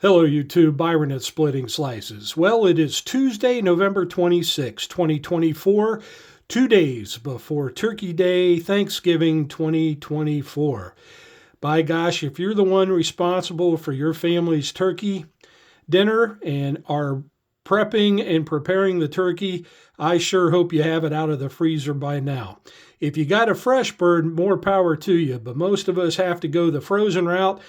Hello, YouTube. Byron at Splitting Slices. Well, it is Tuesday, November 26, 2024, 2 days before Turkey Day, Thanksgiving 2024. By gosh, if you're the one responsible for your family's turkey dinner and are prepping and preparing the turkey, I sure hope you have it out of the freezer by now. If you got a fresh bird, more power to you, but most of us have to go the frozen route.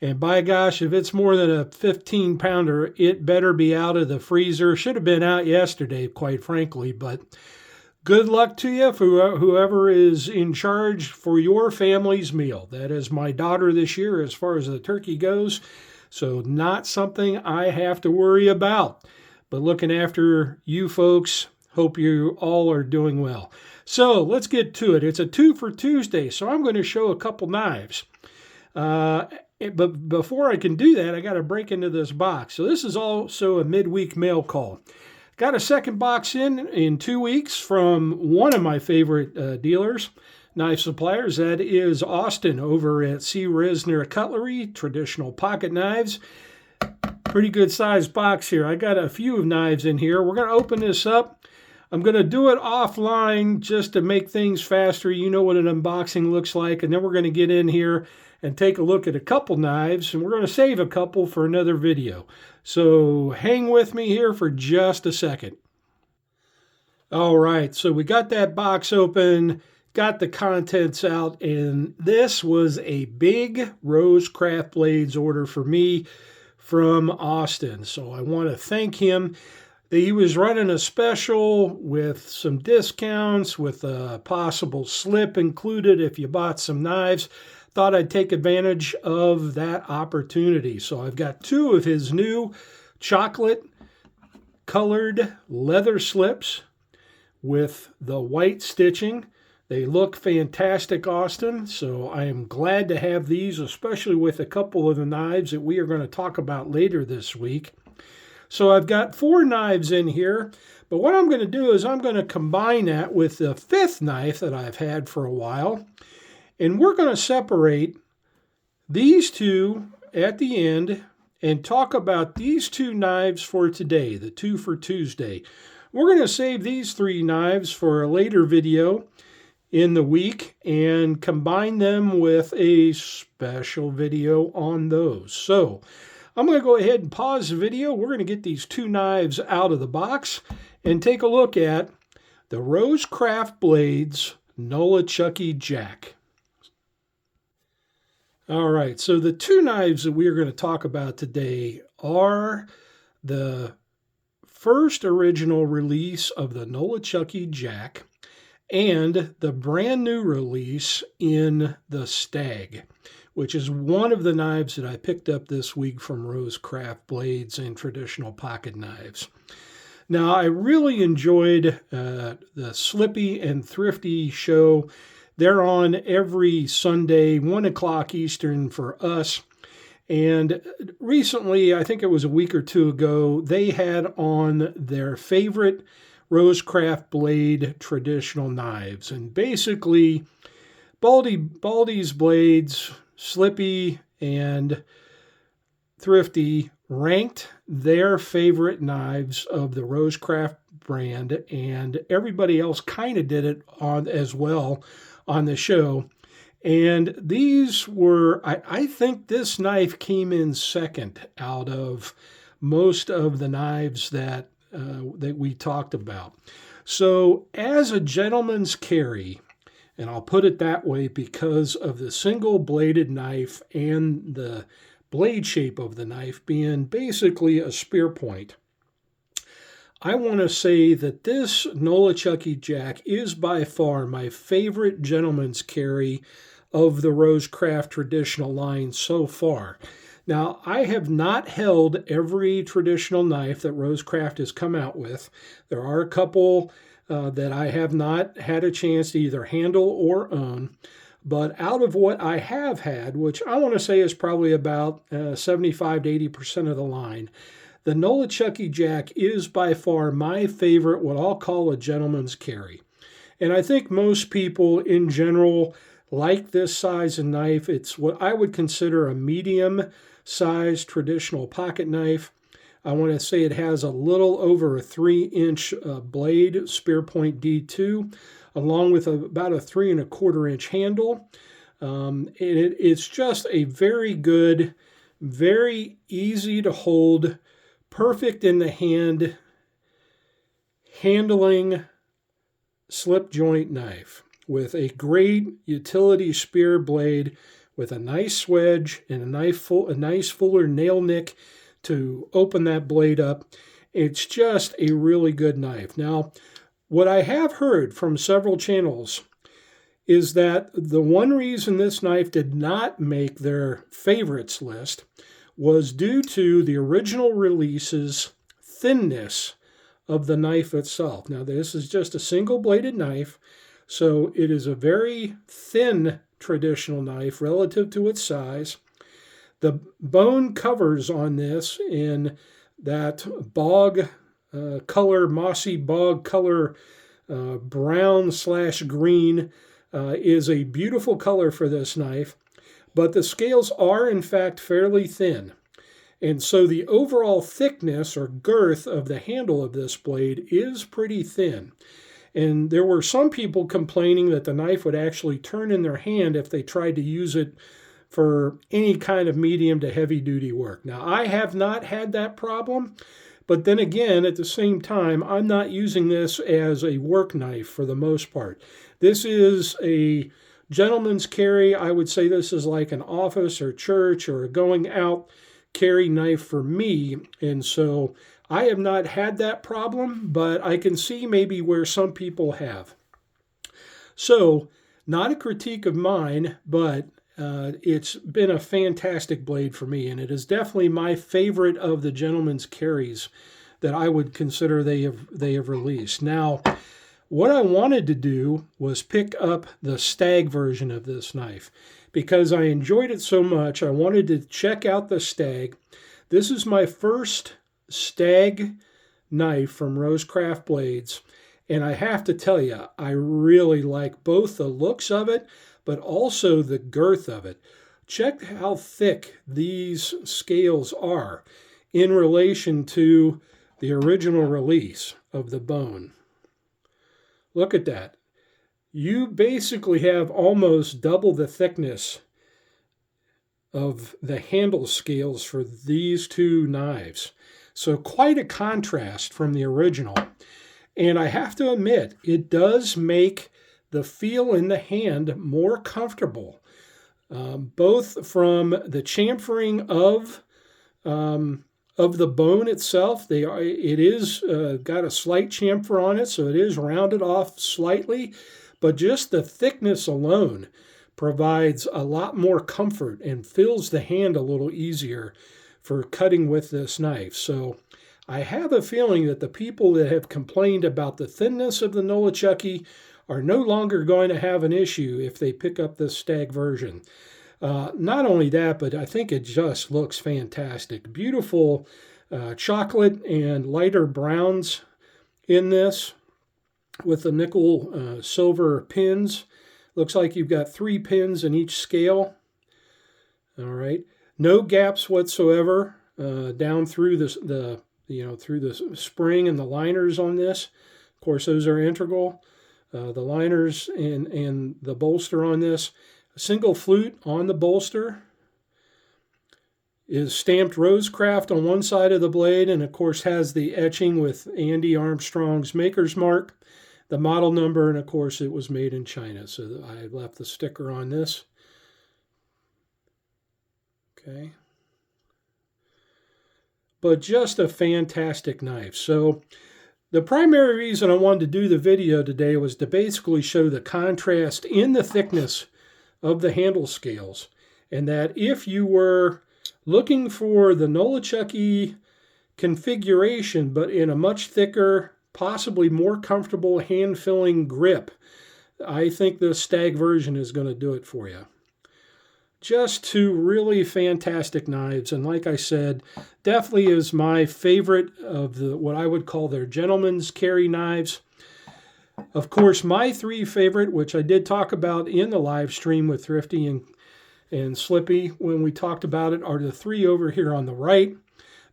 And by gosh, if it's more than a 15-pounder, it better be out of the freezer. Should have been out yesterday, quite frankly. But good luck to you for whoever is in charge for your family's meal. That is my daughter this year as far as the turkey goes. So not something I have to worry about. But looking after you folks, hope you all are doing well. So let's get to it. It's a 2 for Tuesday, so I'm going to show a couple knives. But before I can do that, I got to break into this box. So this is also a midweek mail call. Got a second box in 2 weeks from one of my favorite dealers, knife suppliers. That is Austin over at C. Risner Cutlery, traditional pocket knives. Pretty good sized box here. I got a few knives in here. We're going to open this up. I'm going to do it offline just to make things faster. You know what an unboxing looks like. And then we're going to get in here and take a look at a couple knives, and we're going to save a couple for another video. So hang with me here for just a second. All right, so we got that box open, got the contents out, and this was a big Rose Craft Blades order for me from Austin. So I want to thank him. He was running a special with some discounts, with a possible slip included if you bought some knives. Thought I'd take advantage of that opportunity. So I've got two of his new chocolate colored leather slips with the white stitching. They look fantastic, Austin. So I am glad to have these, especially with a couple of the knives that we are going to talk about later this week. So I've got 4 knives in here, but what I'm going to do is I'm going to combine that with the 5th knife that I've had for a while. And we're going to separate these two at the end and talk about these 2 knives for today, the 2 for Tuesday. We're going to save these 3 knives for a later video in the week and combine them with a special video on those. So I'm going to go ahead and pause the video. We're going to get these 2 knives out of the box and take a look at the Rose Craft Blades Nolichucky Jack. All right, so the 2 knives that we are going to talk about today are the first original release of the Nolichucky Jack and the brand new release in the Stag, which is one of the knives that I picked up this week from Rose Craft Blades and Traditional Pocket Knives. Now, I really enjoyed the Slippy and Thrifty show. They're on every Sunday, 1 o'clock Eastern for us. And recently, I think it was a week or 2 ago, they had on their favorite Rose Craft Blade traditional knives. And basically, Baldy's blades, Slippy and Thrifty, ranked their favorite knives of the Rose Craft brand, and everybody else kind of did it on as well on the show. And these were, I think this knife came in second out of most of the knives that we talked about. So as a gentleman's carry, and I'll put it that way because of the single bladed knife and the blade shape of the knife being basically a spear point, I want to say that this Nolichucky Jack is by far my favorite gentleman's carry of the Rose Craft traditional line so far. Now, I have not held every traditional knife that Rose Craft has come out with. There are a couple that I have not had a chance to either handle or own. But out of what I have had, which I want to say is probably about 75 to 80% of the line, the Nolichucky Jack is by far my favorite, what I'll call a gentleman's carry. And I think most people in general like this size of knife. It's what I would consider a medium size traditional pocket knife. I want to say it has a little over a 3-inch blade, spear point D2, along with about a 3 1/4 inch handle. It's just a very good, very easy to hold, perfect in the hand, handling slip joint knife with a great utility spear blade with a nice wedge and a nice fuller nail nick to open that blade up. It's just a really good knife. Now, what I have heard from several channels is that the one reason this knife did not make their favorites list was due to the original release's thinness of the knife itself. Now, this is just a single-bladed knife, so it is a very thin traditional knife relative to its size. The bone covers on this in that bog color, mossy bog color, brown/green is a beautiful color for this knife, but the scales are in fact fairly thin. And so the overall thickness or girth of the handle of this blade is pretty thin. And there were some people complaining that the knife would actually turn in their hand if they tried to use it for any kind of medium to heavy duty work. Now, I have not had that problem, but then again, at the same time, I'm not using this as a work knife for the most part. This is a gentleman's carry. I would say this is like an office or church or a going out carry knife for me. And so I have not had that problem, but I can see maybe where some people have. So, not a critique of mine, but it's been a fantastic blade for me, and it is definitely my favorite of the gentleman's carries that I would consider they have released. Now, what I wanted to do was pick up the Stag version of this knife because I enjoyed it so much. I wanted to check out the Stag. This is my first Stag knife from Rosecraft Blades, and I have to tell you, I really like both the looks of it, but also the girth of it. Check how thick these scales are in relation to the original release of the bone. Look at that. You basically have almost double the thickness of the handle scales for these two knives. So quite a contrast from the original. And I have to admit, it does make the feel in the hand more comfortable, both from the chamfering of the bone itself. It is got a slight chamfer on it, so it is rounded off slightly, but just the thickness alone provides a lot more comfort and fills the hand a little easier for cutting with this knife. So I have a feeling that the people that have complained about the thinness of the Nolichucky are no longer going to have an issue if they pick up this Stag version. Not only that, but I think it just looks fantastic. Beautiful chocolate and lighter browns in this with the nickel silver pins. Looks like you've got 3 pins in each scale. All right, no gaps whatsoever down through the spring and the liners on this. Of course, those are integral. The liners and the bolster on this. A single flute on the bolster is stamped Rosecraft on one side of the blade, and of course has the etching with Andy Armstrong's maker's mark, the model number, and of course it was made in China. So I left the sticker on this. Okay. But just a fantastic knife. So the primary reason I wanted to do the video today was to basically show the contrast in the thickness of the handle scales, and that if you were looking for the Nolichucky configuration but in a much thicker, possibly more comfortable hand-filling grip, I think the Stag version is going to do it for you. Just 2 really fantastic knives, and like I said, definitely is my favorite of what I would call their gentleman's carry knives. Of course, my 3 favorite, which I did talk about in the live stream with Thrifty and and slippy when we talked about it are the three over here on the right.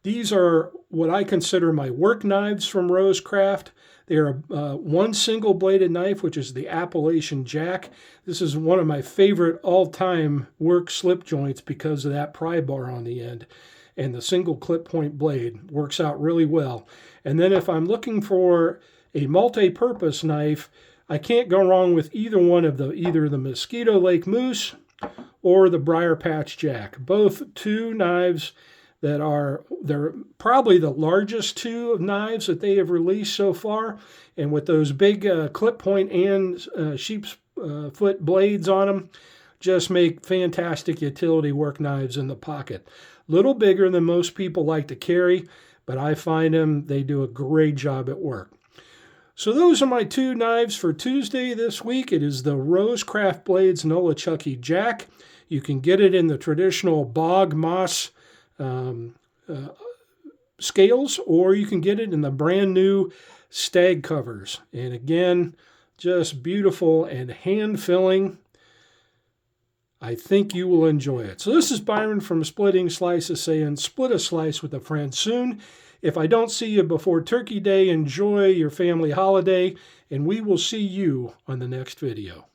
These are what I consider my work knives from Rosecraft. They are one single bladed knife, which is the Appalachian Jack. This is one of my favorite all-time work slip joints because of that pry bar on the end. And the single clip point blade works out really well. And then if I'm looking for a multi-purpose knife, I can't go wrong with either one of either the Mosquito Lake Moose or the Briar Patch Jack. Both two knives that they're probably the largest two knives that they have released so far. And with those big clip point and sheep's foot blades on them, just make fantastic utility work knives in the pocket. Little bigger than most people like to carry, but I find they do a great job at work. So those are my two knives for Tuesday this week. It is the Rosecraft Blades Nolichucky Jack. You can get it in the traditional bog moss scales, or you can get it in the brand new Stag covers. And again, just beautiful and hand-filling. I think you will enjoy it. So this is Byron from Splitting Slices saying, split a slice with a friend soon. If I don't see you before Turkey Day, enjoy your family holiday, and we will see you on the next video.